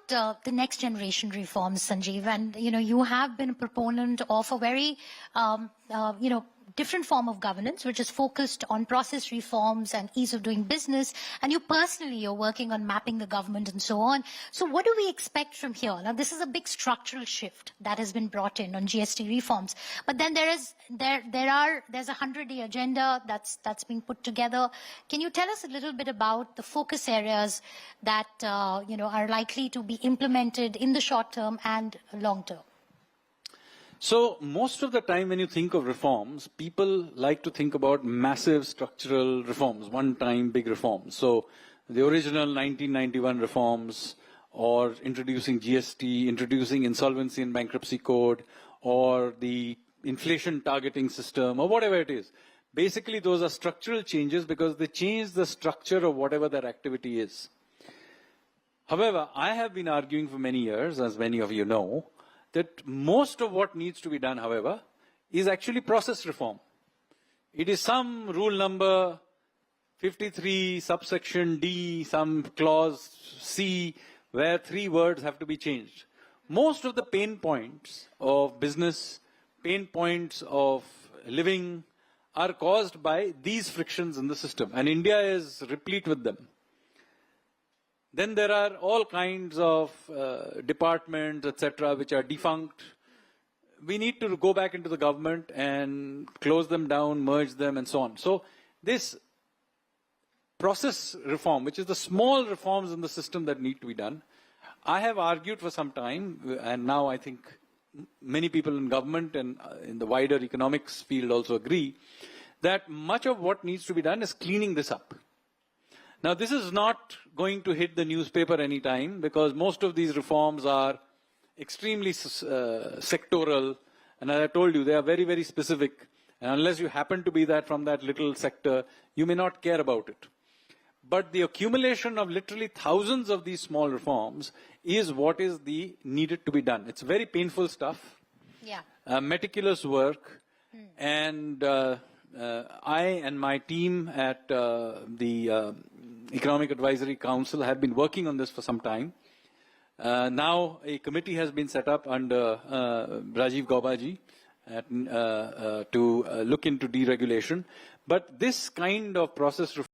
the next generation reforms, Sanjeev, and you have been a proponent of a very different form of governance, which is focused on process reforms and ease of doing business. And you personally, you're working on mapping the government and so on. So what do we expect from here? Now, this is a big structural shift that has been brought in on GST reforms. But then there's a 100-day agenda that's being put together. Can you tell us a little bit about the focus areas that are likely to be implemented in the short term and long term? So most of the time when you think of reforms, people like to think about massive structural reforms, one-time big reforms. So the original 1991 reforms, or introducing GST, introducing insolvency and bankruptcy code, or the inflation targeting system, or whatever it is. Basically, those are structural changes because they change the structure of whatever that activity is. However, I have been arguing for many years, as many of you know, that most of what needs to be done, however, is actually process reform. It is some rule number 53, subsection D, some clause C, where 3 words have to be changed. Most of the pain points of business, pain points of living, are caused by these frictions in the system, and India is replete with them. Then there are all kinds of departments, etc., which are defunct. We need to go back into the government and close them down, merge them, and so on. So this process reform, which is the small reforms in the system that need to be done, I have argued for some time, and now I think many people in government and in the wider economics field also agree, that much of what needs to be done is cleaning this up. Now, this is not going to hit the newspaper anytime because most of these reforms are extremely sectoral, and as I told you, they are very, very specific. And unless you happen to be from that little sector, you may not care about it. But the accumulation of literally thousands of these small reforms is what is needed to be done. It's very painful stuff, meticulous work, and I and my team at the Economic Advisory Council have been working on this for some time. Now a committee has been set up under Rajiv Gaubaji to look into deregulation. But this kind of process reform